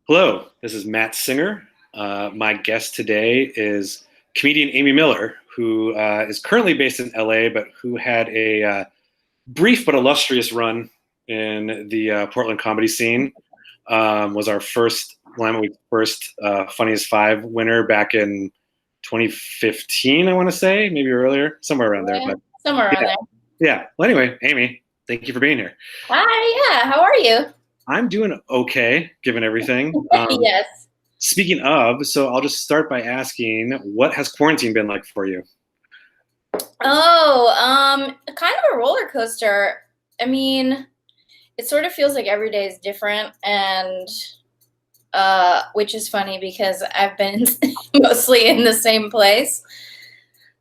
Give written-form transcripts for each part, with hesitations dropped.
Hello, this is Matt Singer. My guest today is comedian Amy Miller, who is currently based in LA, but who had a brief but illustrious run in the Portland comedy scene. Was our first Lima Week first Funniest Five winner back in 2015, I want to say, maybe earlier, somewhere around there. Yeah, But somewhere around yeah, there. yeah. Well, anyway, Amy, thank you for being here. Hi, yeah, how are you? I'm doing okay, given everything. Yes. Speaking of, so I'll just start by asking, what has quarantine been like for you? Kind of a roller coaster. I mean, it sort of feels like every day is different and which is funny because I've been mostly in the same place.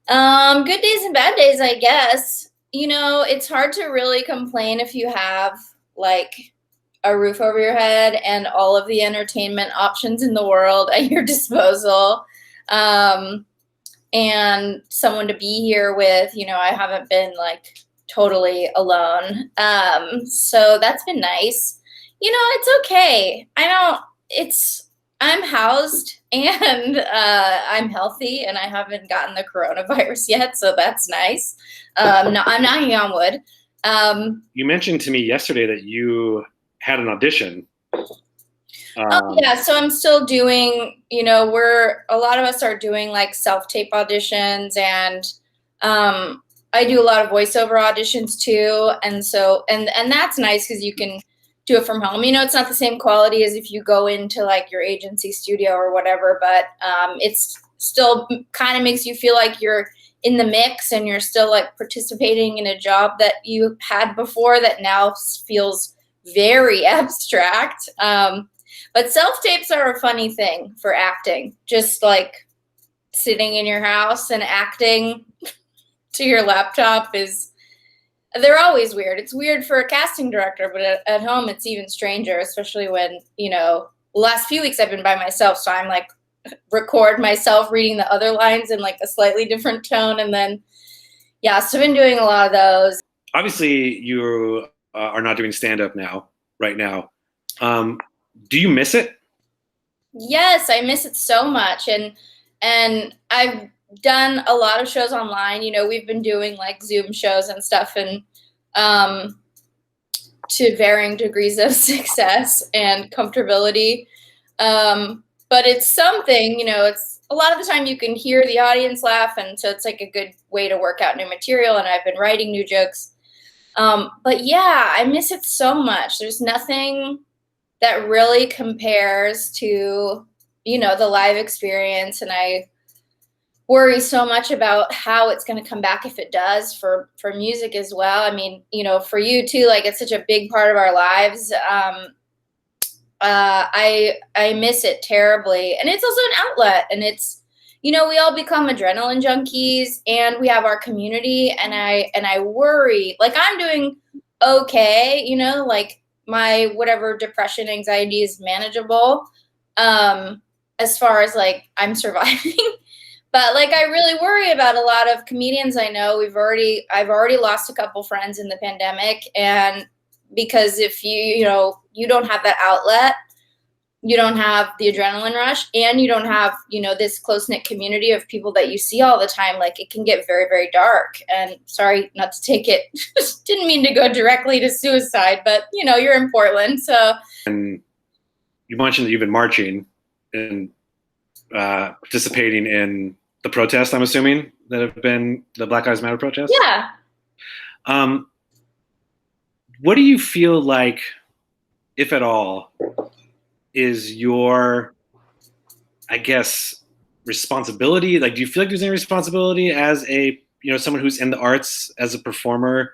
Good days and bad days, I guess. It's hard to really complain if you have like a roof over your head and all of the entertainment options in the world at your disposal. Um, and someone to be here with. I haven't been like totally alone. So that's been nice. It's okay. I'm housed and I'm healthy and I haven't gotten the coronavirus yet. So that's nice. No, I'm knocking on wood. You mentioned to me yesterday that you had an audition. Oh Um, yeah, so I'm still doing, we're a lot of us are doing like self-tape auditions and I do a lot of voiceover auditions too. And so and that's nice because you can do it from home. It's not the same quality as if you go into like your agency studio or whatever, but it's still kind of makes you feel like you're in the mix and you're still like participating in a job that you had before that now feels very abstract. But self tapes are a funny thing for acting. Just like sitting in your house and acting to your laptop they're always weird. It's weird for a casting director, but at home it's even stranger, especially when, the last few weeks I've been by myself. So I'm like, record myself reading the other lines in like a slightly different tone. And then, yeah, so I've been doing a lot of those. Obviously, you are not doing stand up now, right now. Um, do you miss it? Yes, I miss it so much. And I've done a lot of shows online. We've been doing like Zoom shows and stuff and um to varying degrees of success and comfortability. But it's something, it's a lot of the time you can hear the audience laugh and so it's like a good way to work out new material and I've been writing new jokes. But yeah, I miss it so much. There's nothing that really compares to the live experience, and I worry so much about how it's going to come back if it does for music as well. I mean, for you too, like it's such a big part of our lives. I miss it terribly, and it's also an outlet, and it's we all become adrenaline junkies and we have our community, and I worry, like I'm doing okay, like my whatever depression anxiety is manageable, um as far as like I'm surviving. But like I really worry about a lot of comedians I know. I've already lost a couple friends in the pandemic, and because if you don't have that outlet, you don't have the adrenaline rush, and you don't have this close knit community of people that you see all the time, like it can get very, very dark. And sorry, not to take it, didn't mean to go directly to suicide, but you're in Portland, so And you mentioned that you've been marching and participating in the protests, I'm assuming, that have been the Black Lives Matter protests. yeah. Um, what do you feel like, if at all, is your, I guess, responsibility? Like, do you feel like there's any responsibility as a, someone who's in the arts as a performer?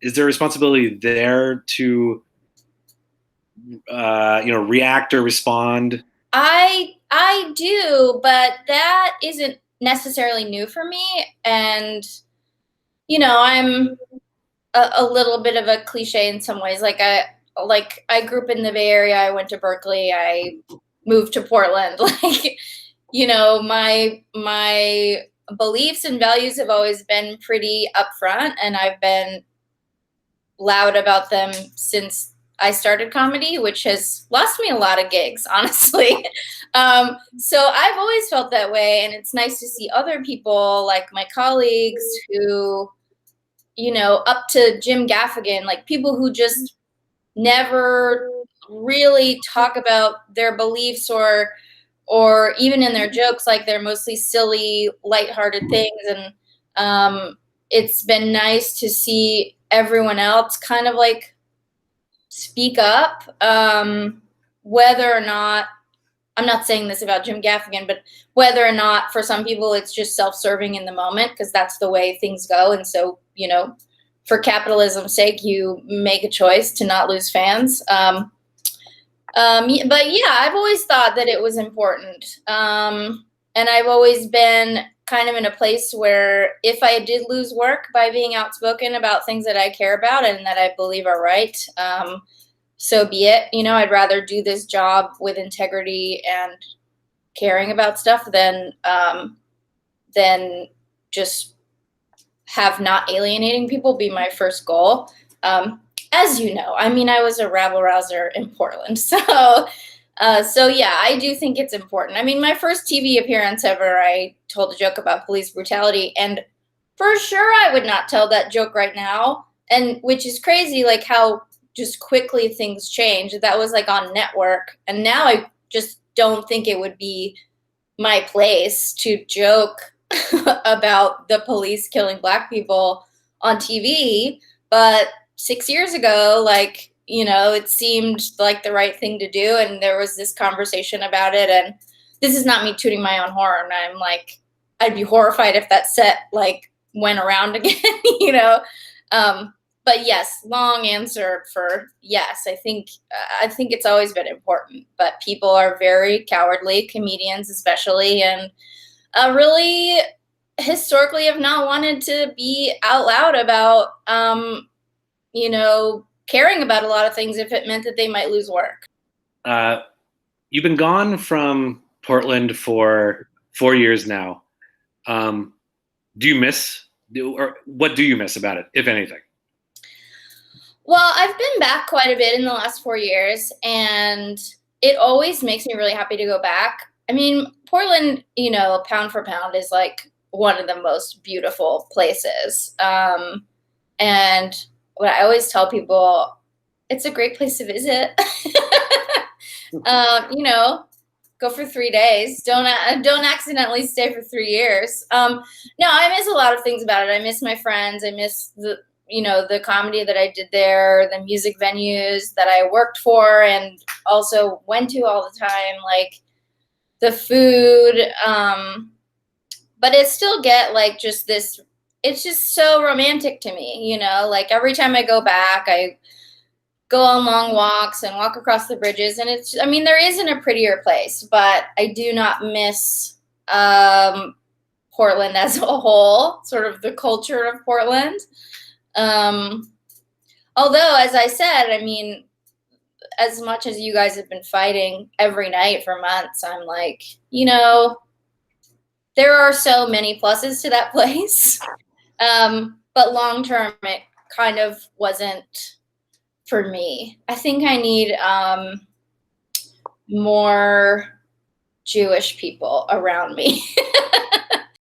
Is there a responsibility there to, react or respond? I do, but that isn't necessarily new for me. And I'm a little bit of a cliche in some ways. Like I grew up in the Bay Area. I went to Berkeley. I moved to Portland. Like my beliefs and values have always been pretty upfront, and I've been loud about them since I started comedy, which has lost me a lot of gigs, honestly. So I've always felt that way, and it's nice to see other people, like my colleagues, who, up to Jim Gaffigan, like people who just never really talk about their beliefs, or even in their jokes, like they're mostly silly, lighthearted things. And it's been nice to see everyone else kind of like speak up, whether or not, I'm not saying this about Jim Gaffigan, but whether or not for some people it's just self-serving in the moment, because that's the way things go. And so, for capitalism's sake, you make a choice to not lose fans. But yeah, I've always thought that it was important. And I've always been kind of in a place where if I did lose work by being outspoken about things that I care about and that I believe are right, so be it. I'd rather do this job with integrity and caring about stuff than just have not alienating people be my first goal. As you know, I was a rabble rouser in Portland. So yeah, I do think it's important. My first TV appearance ever, I told a joke about police brutality, and for sure I would not tell that joke right now. And which is crazy, like how just quickly things change. That was like on network. And now I just don't think it would be my place to joke about the police killing Black people on TV. But 6 years ago, it seemed like the right thing to do. And there was this conversation about it. And this is not me tooting my own horn. I'm like, I'd be horrified if that set went around again, But yes, long answer for yes. I think it's always been important, but people are very cowardly, comedians especially, and really historically have not wanted to be out loud about, caring about a lot of things if it meant that they might lose work. You've been gone from Portland for 4 years now. Do you miss, or what do you miss about it, if anything? Well, I've been back quite a bit in the last 4 years, and it always makes me really happy to go back. Portland, pound for pound, is like one of the most beautiful places. And what I always tell people, it's a great place to visit. Go for 3 days. Don't accidentally stay for 3 years. No, I miss a lot of things about it. I miss my friends. I miss the comedy that I did there, the music venues that I worked for and also went to all the time, like the food. But it still get just this, it's just so romantic to me, every time I go back, I go on long walks and walk across the bridges, and it's, there isn't a prettier place, but I do not miss Portland as a whole, sort of the culture of Portland. Although, as I said, as much as you guys have been fighting every night for months, I'm like, there are so many pluses to that place. But long term, it kind of wasn't for me. I think I need more Jewish people around me.